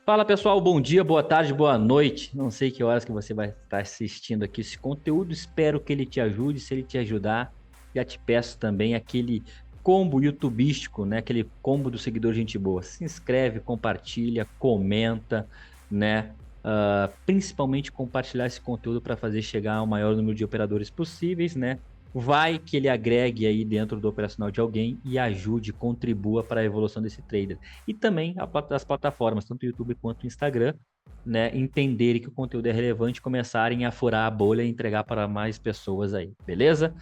Fala pessoal, bom dia, boa tarde, boa noite. Não sei que horas que você vai estar assistindo aqui esse conteúdo. Espero que ele te ajude. Se ele te ajudar, já te peço também aquele combo youtubístico, né? Aquele combo do seguidor gente boa. Se inscreve, compartilha, comenta, né? Principalmente compartilhar esse conteúdo para fazer chegar ao maior número de operadores possíveis, né? Vai que ele agregue aí dentro do operacional de alguém e ajude, contribua para a evolução desse trader e também as plataformas, tanto o YouTube quanto o Instagram, né, entenderem que o conteúdo é relevante, começarem a furar a bolha e entregar para mais pessoas aí, beleza?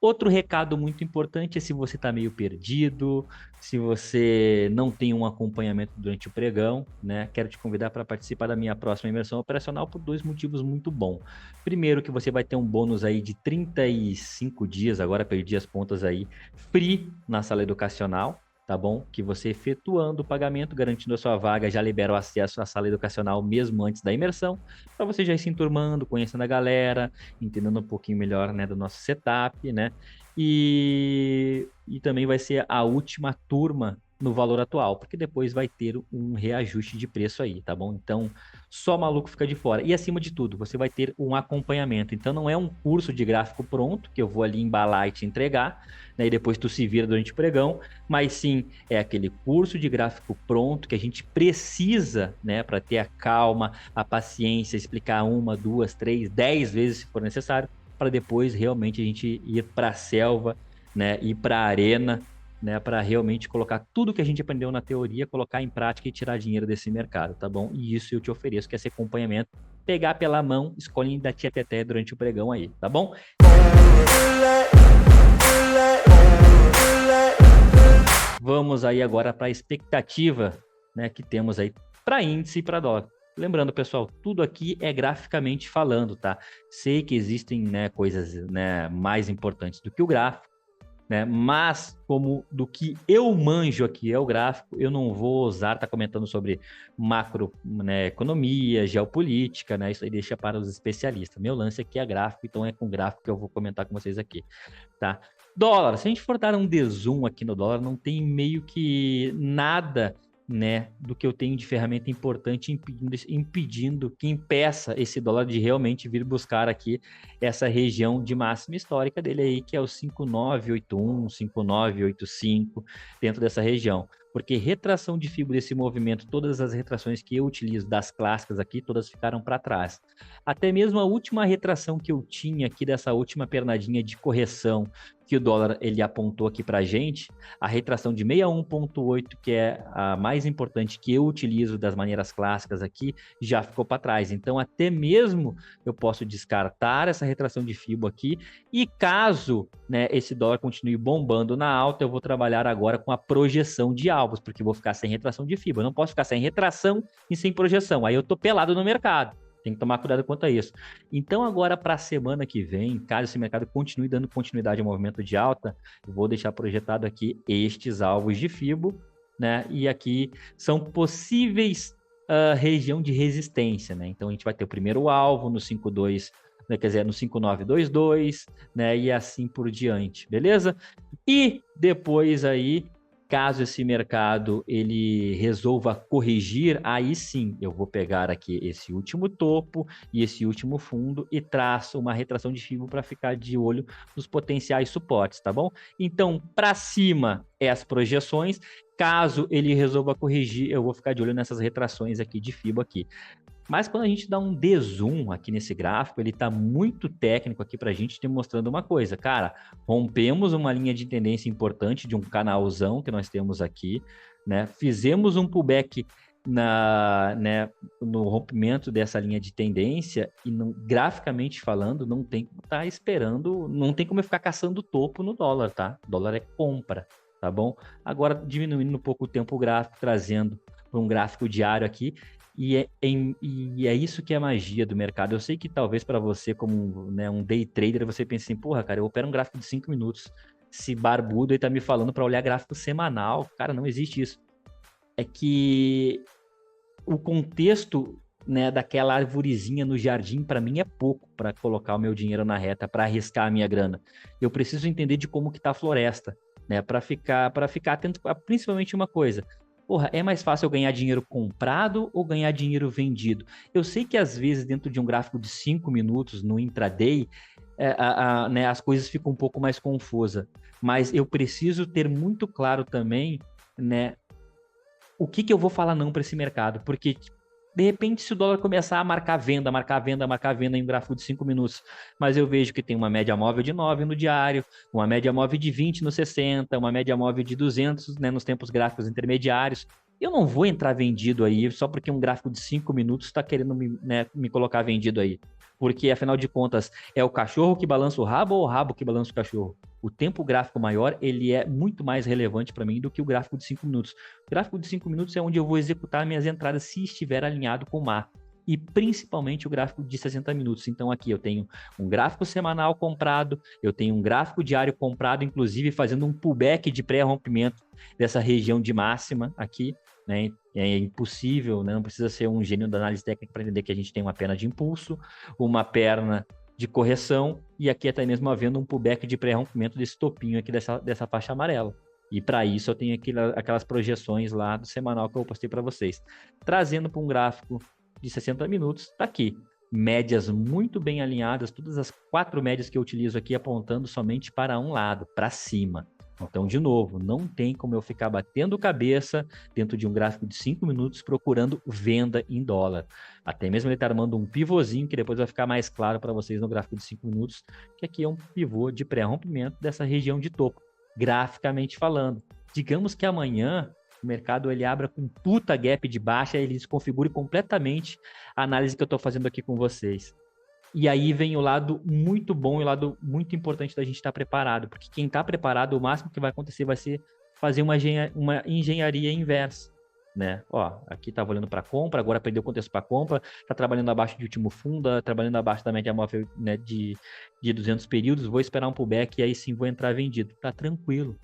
Outro recado muito importante é se você está meio perdido, se você não tem um acompanhamento durante o pregão, né? Quero te convidar para participar da minha próxima imersão operacional por dois motivos muito bons. Primeiro, que você vai ter um bônus aí de 35 dias, agora perdi as pontas aí, free na sala educacional. Tá bom? Que você efetuando o pagamento, garantindo a sua vaga, já libera o acesso à sala educacional mesmo antes da imersão, para você já ir se enturmando, conhecendo a galera, entendendo um pouquinho melhor, né, do nosso setup, né? E também vai ser a última turma no valor atual, porque depois vai ter um reajuste de preço aí, tá bom? Então, só maluco fica de fora. E acima de tudo, você vai ter um acompanhamento. Então, não é um curso de gráfico pronto, que eu vou ali embalar e te entregar, né? E depois tu se vira durante o pregão, mas sim, é aquele curso de gráfico pronto que a gente precisa, né, para ter a calma, a paciência, explicar uma, duas, três, 10 vezes se for necessário para depois realmente a gente ir para a selva, né, ir para a arena, né, para realmente colocar tudo que a gente aprendeu na teoria, colocar em prática e tirar dinheiro desse mercado, tá bom? E isso eu te ofereço, que é esse acompanhamento, pegar pela mão, escolhendo da tia Teté durante o pregão aí, tá bom? Vamos aí agora para a expectativa, né, que temos aí para índice e para dólar. Lembrando, pessoal, tudo aqui é graficamente falando, tá? Sei que existem, né, coisas, né, mais importantes do que o gráfico, né? Mas como do que eu manjo aqui é o gráfico, eu não vou ousar estar comentando sobre macro, né, economia, geopolítica, né? Isso aí deixa para os especialistas. Meu lance aqui é gráfico, então é com gráfico que eu vou comentar com vocês aqui, tá? Dólar, se a gente for dar um zoom aqui no dólar, não tem meio que nada, né, do que eu tenho de ferramenta importante impedindo que impeça esse dólar de realmente vir buscar aqui essa região de máxima histórica dele aí, que é o 5981, 5985, dentro dessa região. Porque retração de fibra desse movimento, todas as retrações que eu utilizo das clássicas aqui, todas ficaram para trás. Até mesmo a última retração que eu tinha aqui dessa última pernadinha de correção que o dólar ele apontou aqui para a gente, a retração de 61,8, que é a mais importante que eu utilizo das maneiras clássicas aqui, já ficou para trás. Então, até mesmo eu posso descartar essa retração de FIBO aqui, e caso, né, esse dólar continue bombando na alta, eu vou trabalhar agora com a projeção de alvos, porque eu vou ficar sem retração de FIBO. Eu não posso ficar sem retração e sem projeção. Aí eu tô pelado no mercado. Tem que tomar cuidado quanto a isso. Então, agora para a semana que vem, caso esse mercado continue dando continuidade ao movimento de alta, eu vou deixar projetado aqui estes alvos de FIBO, né? E aqui são possíveis região de resistência, né? Então, a gente vai ter o primeiro alvo no 5,2, né? Quer dizer, no 5,922, né? E assim por diante, beleza? E depois aí, caso esse mercado ele resolva corrigir, aí sim eu vou pegar aqui esse último topo e esse último fundo e traço uma retração de FIBO para ficar de olho nos potenciais suportes, tá bom? Então, para cima é as projeções. Caso ele resolva corrigir, eu vou ficar de olho nessas retrações aqui de FIBO aqui. Mas quando a gente dá um zoom aqui nesse gráfico, ele está muito técnico aqui para a gente demonstrando uma coisa. Cara, rompemos uma linha de tendência importante de um canalzão que nós temos aqui, né? Fizemos um pullback né, no rompimento dessa linha de tendência e não, graficamente falando, não tem como estar esperando, não tem como eu ficar caçando topo no dólar, tá? O dólar é compra, tá bom? Agora diminuindo um pouco o tempo gráfico, trazendo para um gráfico diário aqui, e é isso que é a magia do mercado. Eu sei que talvez para você, como, né, um day trader, você pense assim, porra, cara, eu opero um gráfico de 5 minutos. Esse barbudo aí tá me falando para olhar gráfico semanal. Cara, não existe isso. É que o contexto, né, daquela arvorezinha no jardim, para mim é pouco para colocar o meu dinheiro na reta, para arriscar a minha grana. Eu preciso entender de como que tá a floresta, né, para ficar atento a principalmente uma coisa. Porra, é mais fácil eu ganhar dinheiro comprado ou ganhar dinheiro vendido? Eu sei que às vezes dentro de um gráfico de 5 minutos no intraday, né, as coisas ficam um pouco mais confusas, mas eu preciso ter muito claro também, né, o que eu vou falar não para esse mercado, porque de repente, se o dólar começar a marcar venda, marcar venda, marcar venda em um gráfico de 5 minutos, mas eu vejo que tem uma média móvel de 9 no diário, uma média móvel de 20 no 60, uma média móvel de 200, né, nos tempos gráficos intermediários, eu não vou entrar vendido aí só porque um gráfico de 5 minutos está querendo me colocar vendido aí. Porque, afinal de contas, é o cachorro que balança o rabo ou o rabo que balança o cachorro? O tempo gráfico maior, ele é muito mais relevante para mim do que o gráfico de 5 minutos. O gráfico de 5 minutos é onde eu vou executar minhas entradas se estiver alinhado com o mar. E principalmente o gráfico de 60 minutos. Então aqui eu tenho um gráfico semanal comprado, eu tenho um gráfico diário comprado, inclusive fazendo um pullback de pré-rompimento dessa região de máxima aqui, né? É impossível, né? Não precisa ser um gênio da análise técnica para entender que a gente tem uma perna de impulso, uma perna de correção e aqui até mesmo havendo um pullback de pré-rompimento desse topinho aqui dessa faixa amarela. E para isso eu tenho aquelas projeções lá do semanal que eu postei para vocês. Trazendo para um gráfico de 60 minutos, tá aqui. Médias muito bem alinhadas, todas as 4 médias que eu utilizo aqui apontando somente para um lado, para cima. Então, de novo, não tem como eu ficar batendo cabeça dentro de um gráfico de 5 minutos procurando venda em dólar. Até mesmo ele está armando um pivôzinho, que depois vai ficar mais claro para vocês no gráfico de 5 minutos, que aqui é um pivô de pré-rompimento dessa região de topo, graficamente falando. Digamos que amanhã o mercado ele abra com puta gap de baixa, ele desconfigure completamente a análise que eu estou fazendo aqui com vocês. E aí vem o lado muito bom e o lado muito importante da gente estar preparado, porque quem está preparado, o máximo que vai acontecer vai ser fazer uma engenharia inversa, né? Ó, aqui tá olhando para compra, agora perdeu o contexto para compra, tá trabalhando abaixo de último fundo, trabalhando abaixo da média móvel, né, de 200 períodos, vou esperar um pullback e aí sim vou entrar vendido. Tá tranquilo,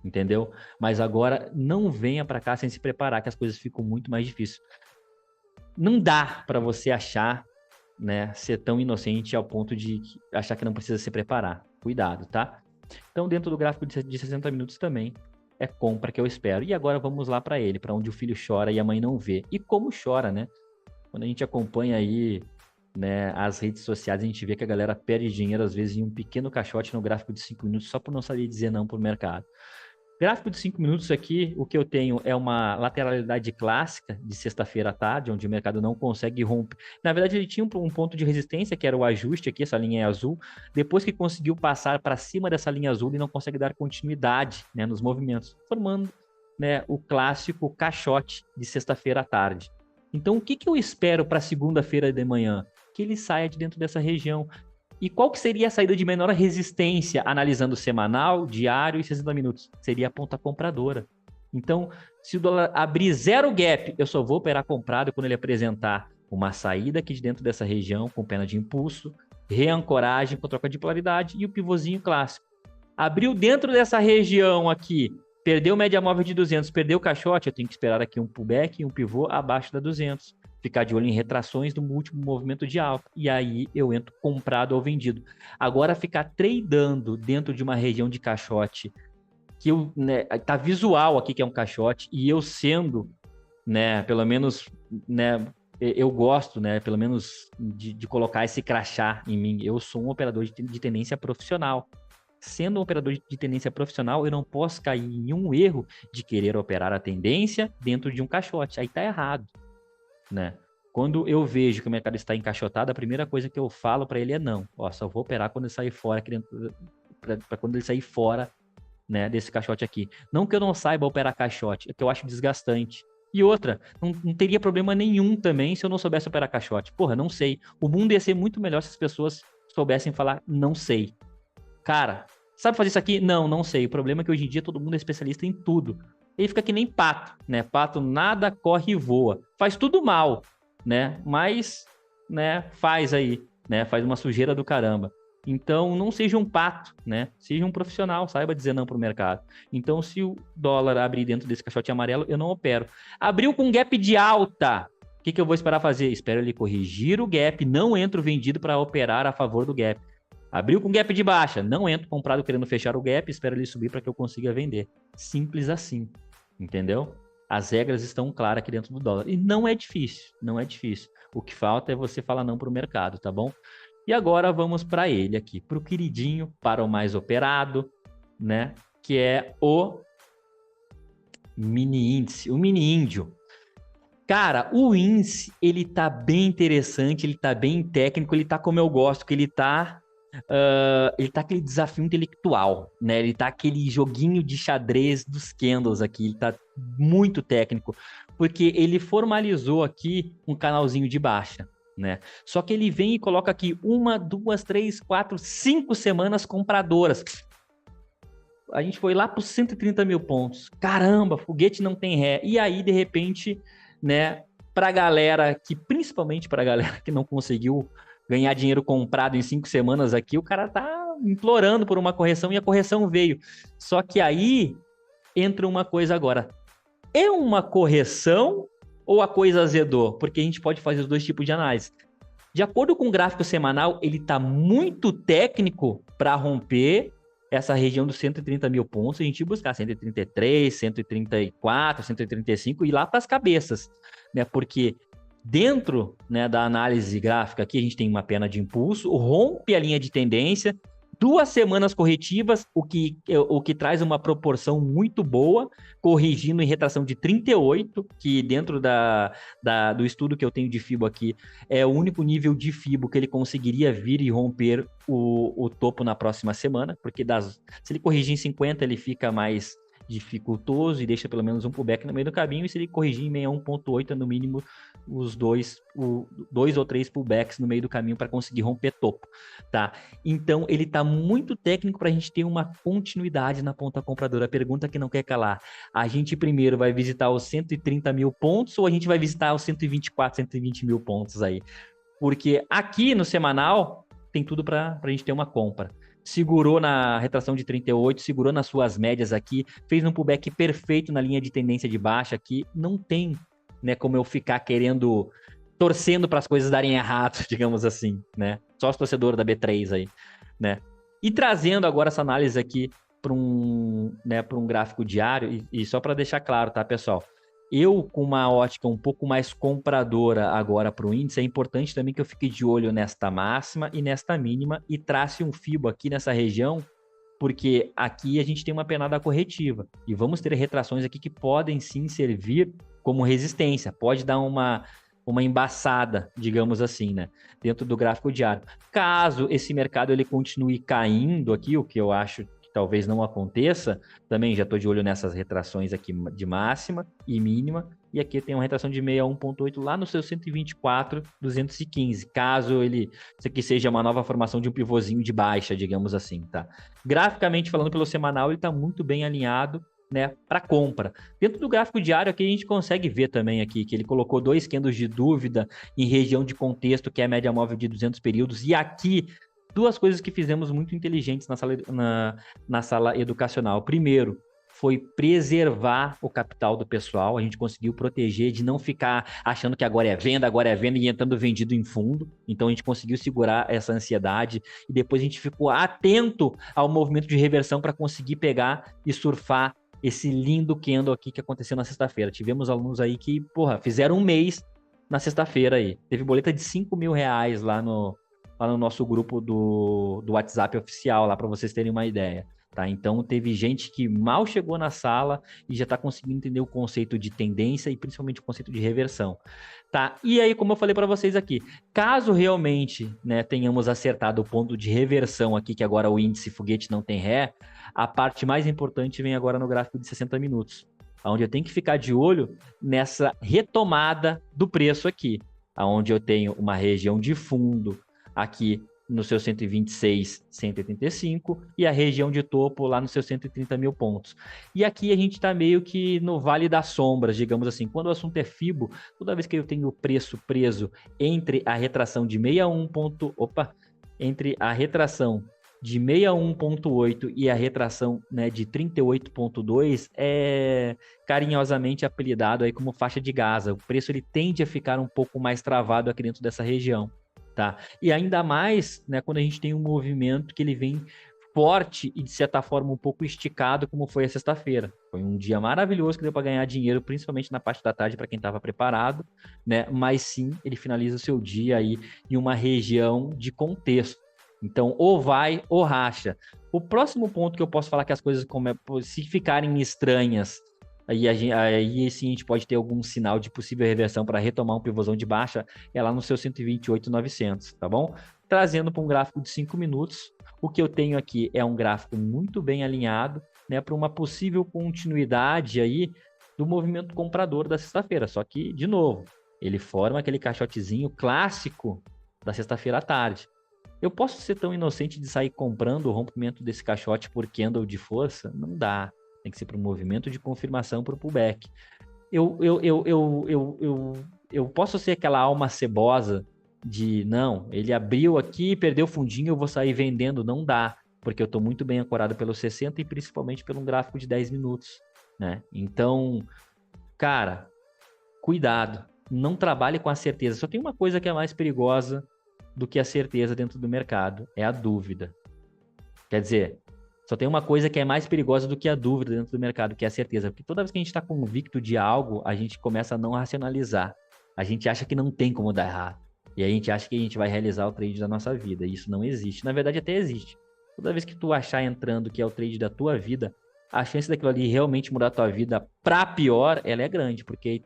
entendeu? Mas agora não venha para cá sem se preparar, que as coisas ficam muito mais difíceis. Não dá para você achar, né, ser tão inocente ao ponto de achar que não precisa se preparar. Cuidado, tá? Então, dentro do gráfico de 60 minutos também é compra que eu espero. E agora vamos lá para ele, para onde o filho chora e a mãe não vê. E como chora, né? Quando a gente acompanha aí, né, as redes sociais, a gente vê que a galera perde dinheiro às vezes em um pequeno caixote no gráfico de 5 minutos só por não saber dizer não para o mercado. Gráfico de 5 minutos aqui, o que eu tenho é uma lateralidade clássica de sexta-feira à tarde, onde o mercado não consegue romper. Na verdade, ele tinha um ponto de resistência, que era o ajuste aqui, essa linha é azul. Depois que conseguiu passar para cima dessa linha azul, ele não consegue dar continuidade, né, nos movimentos, formando, né, o clássico caixote de sexta-feira à tarde. Então, o que eu espero para segunda-feira de manhã? Que ele saia de dentro dessa região. E qual que seria a saída de menor resistência, analisando semanal, diário e 60 minutos? Seria a ponta compradora. Então, se o dólar abrir zero gap, eu só vou operar comprado quando ele apresentar uma saída aqui de dentro dessa região com perna de impulso, reancoragem com troca de polaridade e o pivôzinho clássico. Abriu dentro dessa região aqui, perdeu média móvel de 200, perdeu o caixote, eu tenho que esperar aqui um pullback e um pivô abaixo da 200. Ficar de olho em retrações do último movimento de alta. E aí eu entro comprado ou vendido. Agora ficar tradando dentro de uma região de caixote, que eu, né, tá visual aqui que é um caixote, e eu sendo, né, pelo menos, né, eu gosto, né, pelo menos de colocar esse crachá em mim. Eu sou um operador de tendência profissional. Sendo um operador de tendência profissional, eu não posso cair em um erro de querer operar a tendência dentro de um caixote. Aí tá errado, né? Quando eu vejo que o mercado está encaixotado, a primeira coisa que eu falo para ele é não. Ó, só vou operar quando ele sair fora, para quando ele sair fora, né, desse caixote aqui. Não que eu não saiba operar caixote, é que eu acho desgastante. E outra, não teria problema nenhum também se eu não soubesse operar caixote. Porra, não sei. O mundo ia ser muito melhor se as pessoas soubessem falar não sei. Cara, sabe fazer isso aqui? Não sei. O problema é que hoje em dia todo mundo é especialista em tudo. Ele fica que nem pato, né? Pato nada, corre e voa. Faz tudo mal, né? Mas, né, faz aí, né? Faz uma sujeira do caramba. Então, não seja um pato, né? Seja um profissional, saiba dizer não para o mercado. Então, se o dólar abrir dentro desse caixote amarelo, eu não opero. Abriu com gap de alta. O que eu vou esperar fazer? Espero ele corrigir o gap, não entro vendido para operar a favor do gap. Abriu com gap de baixa, não entro comprado querendo fechar o gap, espero ele subir para que eu consiga vender. Simples assim, entendeu? As regras estão claras aqui dentro do dólar. E não é difícil, não é difícil. O que falta é você falar não para o mercado, tá bom? E agora vamos para ele aqui, para o queridinho, para o mais operado, né? Que é o mini índice, o mini índio. Cara, o índice, ele tá bem interessante, ele tá bem técnico, ele tá como eu gosto, que ele tá aquele desafio intelectual, né? Ele tá aquele joguinho de xadrez dos candles aqui, ele tá muito técnico, porque ele formalizou aqui um canalzinho de baixa, né? Só que ele vem e coloca aqui 1, 2, 3, 4, 5 semanas compradoras. A gente foi lá para os 130 mil pontos. Caramba, foguete não tem ré. E aí, de repente, né, principalmente para a galera que não conseguiu ganhar dinheiro comprado em 5 semanas aqui, o cara tá implorando por uma correção e a correção veio. Só que aí entra uma coisa agora. É uma correção ou a coisa azedou? Porque a gente pode fazer os dois tipos de análise. De acordo com o gráfico semanal, ele está muito técnico para romper essa região dos 130 mil pontos, a gente buscar 133, 134, 135 e ir lá para as cabeças, né? Porque dentro, né, da análise gráfica aqui a gente tem uma perna de impulso, rompe a linha de tendência, 2 semanas corretivas, o que traz uma proporção muito boa, corrigindo em retração de 38, que dentro do estudo que eu tenho de FIBO aqui, é o único nível de FIBO que ele conseguiria vir e romper o topo na próxima semana, porque se ele corrigir em 50, ele fica mais dificultoso e deixa pelo menos um pullback no meio do caminho, e se ele corrigir em 61.8, é no mínimo os dois ou três pullbacks no meio do caminho para conseguir romper topo, tá? Então ele tá muito técnico para a gente ter uma continuidade na ponta compradora. A pergunta que não quer calar: a gente primeiro vai visitar os 130 mil pontos ou a gente vai visitar os 124, 120 mil pontos aí? Porque aqui no semanal tem tudo para a gente ter uma compra. Segurou na retração de 38, segurou nas suas médias aqui, fez um pullback perfeito na linha de tendência de baixa aqui. Não tem, né, como eu ficar torcendo para as coisas darem errado, digamos assim, né? Só os torcedores da B3 aí, né? E trazendo agora essa análise aqui para um gráfico diário, e só para deixar claro, tá, pessoal? Eu, com uma ótica um pouco mais compradora agora para o índice, é importante também que eu fique de olho nesta máxima e nesta mínima e trace um FIBO aqui nessa região, porque aqui a gente tem uma penada corretiva e vamos ter retrações aqui que podem sim servir como resistência, pode dar uma embaçada, digamos assim, né, dentro do gráfico diário. Caso esse mercado ele continue caindo aqui, o que eu acho talvez não aconteça, também já estou de olho nessas retrações aqui de máxima e mínima, e aqui tem uma retração de 61.8 lá no seu 124,215, caso isso aqui seja uma nova formação de um pivôzinho de baixa, digamos assim, tá? Graficamente falando, pelo semanal, ele está muito bem alinhado, né, para compra. Dentro do gráfico diário aqui a gente consegue ver também aqui que ele colocou 2 candles de dúvida em região de contexto, que é a média móvel de 200 períodos, e aqui 2 coisas que fizemos muito inteligentes na sala educacional. Primeiro, foi preservar o capital do pessoal. A gente conseguiu proteger de não ficar achando que agora é venda e entrando vendido em fundo. Então a gente conseguiu segurar essa ansiedade e depois a gente ficou atento ao movimento de reversão para conseguir pegar e surfar esse lindo candle aqui que aconteceu na sexta-feira. Tivemos alunos aí que, fizeram um mês na sexta-feira aí. Teve boleta de R$5.000 lá no nosso grupo do WhatsApp oficial, lá para vocês terem uma ideia, tá? Então, teve gente que mal chegou na sala e já está conseguindo entender o conceito de tendência e principalmente o conceito de reversão, tá? E aí, como eu falei para vocês aqui, caso realmente, né, tenhamos acertado o ponto de reversão aqui, que agora o índice foguete não tem ré, a parte mais importante vem agora no gráfico de 60 minutos, onde eu tenho que ficar de olho nessa retomada do preço aqui, onde eu tenho uma região de fundo aqui no seu 126, 185 e a região de topo lá no seu 130 mil pontos. E aqui a gente está meio que no vale das sombras, digamos assim. Quando o assunto é FIBO, toda vez que eu tenho o preço preso entre a retração de 61 entre a retração de 61.8 e a retração, né, de 38.2 é carinhosamente apelidado aí como faixa de Gaza. O preço ele tende a ficar um pouco mais travado aqui dentro dessa região. Tá? E ainda mais, né, quando a gente tem um movimento que ele vem forte e, de certa forma, um pouco esticado, como foi a sexta-feira. Foi um dia maravilhoso que deu para ganhar dinheiro, principalmente na parte da tarde, para quem estava preparado, né? Mas sim, ele finaliza o seu dia aí em uma região de contexto. Então, ou vai ou racha. O próximo ponto que eu posso falar que as coisas, se ficarem estranhas, aí sim a gente pode ter algum sinal de possível reversão para retomar um pivôzão de baixa, é lá no seu 128,900, tá bom? Trazendo para um gráfico de 5 minutos, o que eu tenho aqui é um gráfico muito bem alinhado, né, para uma possível continuidade aí do movimento comprador da sexta-feira. Só que, de novo, ele forma aquele caixotezinho clássico da sexta-feira à tarde. Eu posso ser tão inocente de sair comprando o rompimento desse caixote por candle de força? Não dá. Tem que ser para um movimento de confirmação para o pullback. Eu posso ser aquela alma cebosa de, não, ele abriu aqui, perdeu o fundinho, eu vou sair vendendo. Não dá, porque eu estou muito bem ancorado pelo 60 e principalmente pelo gráfico de 10 minutos, né? Então, cara, cuidado. Não trabalhe com a certeza. Só tem uma coisa que é mais perigosa do que a certeza dentro do mercado, é a dúvida. Quer dizer, só tem uma coisa que é mais perigosa do que a dúvida dentro do mercado, que é a certeza. Porque toda vez que a gente está convicto de algo, a gente começa a não racionalizar. A gente acha que não tem como dar errado. E a gente acha que a gente vai realizar o trade da nossa vida. E isso não existe. Na verdade, até existe. Toda vez que tu achar entrando que é o trade da tua vida, a chance daquilo ali realmente mudar a tua vida para pior, ela é grande. Porque aí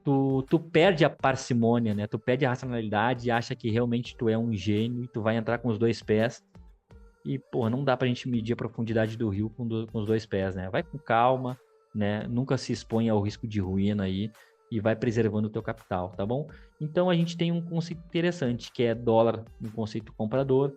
tu perde a parcimônia, né? Tu perde a racionalidade e acha que realmente tu é um gênio e tu vai entrar com os dois pés. E, pô, não dá pra gente medir a profundidade do rio com os dois pés, né? Vai com calma, né? Nunca se expõe ao risco de ruína aí e vai preservando o teu capital, tá bom? Então, a gente tem um conceito interessante, que é dólar, um conceito comprador,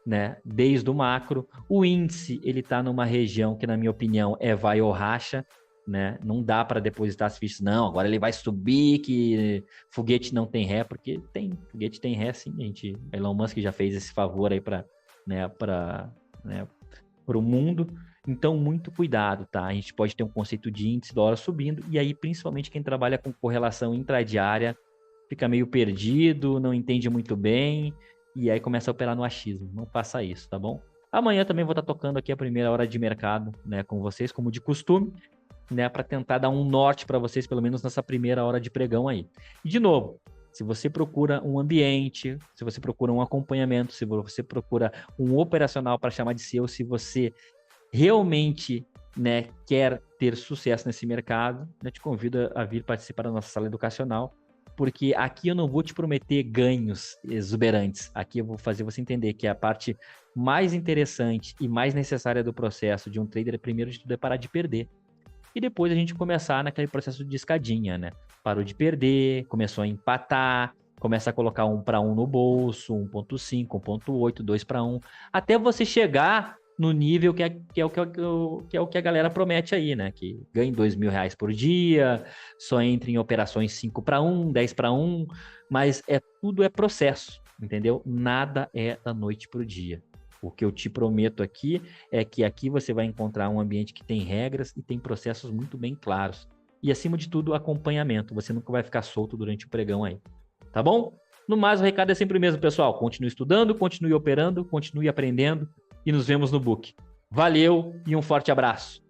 né? Desde o macro. O índice, ele tá numa região que, na minha opinião, é vai ou racha, né? Não dá para depositar as fichas, não, agora ele vai subir, que foguete não tem ré, porque foguete tem ré sim, gente. Elon Musk já fez esse favor aí para o mundo. Então, muito cuidado, tá? A gente pode ter um conceito de índice dólar subindo, e aí, principalmente quem trabalha com correlação intradiária, fica meio perdido, não entende muito bem, e aí começa a operar no achismo. Não faça isso, tá bom? Amanhã também vou estar tocando aqui a primeira hora de mercado, né, com vocês, como de costume, né, para tentar dar um norte para vocês, pelo menos nessa primeira hora de pregão aí. E, de novo, se você procura um ambiente, se você procura um acompanhamento, se você procura um operacional para chamar de seu, se você realmente, né, quer ter sucesso nesse mercado, né, te convido a vir participar da nossa sala educacional, porque aqui eu não vou te prometer ganhos exuberantes. Aqui eu vou fazer você entender que a parte mais interessante e mais necessária do processo de um trader, primeiro de tudo, é parar de perder. E depois a gente começar naquele processo de escadinha, né? Parou de perder, começou a empatar, começa a colocar 1 para 1 no bolso, 1.5, 1.8, 2 para 1, até você chegar no nível que é o que a galera promete aí, né? Que ganhe R$2.000 por dia, só entre em operações 5 para 1, 10 para 1, mas tudo é processo, entendeu? Nada é da noite para o dia. O que eu te prometo aqui é que aqui você vai encontrar um ambiente que tem regras e tem processos muito bem claros. E, acima de tudo, acompanhamento. Você nunca vai ficar solto durante o pregão aí. Tá bom? No mais, o recado é sempre o mesmo, pessoal. Continue estudando, continue operando, continue aprendendo e nos vemos no book. Valeu e um forte abraço.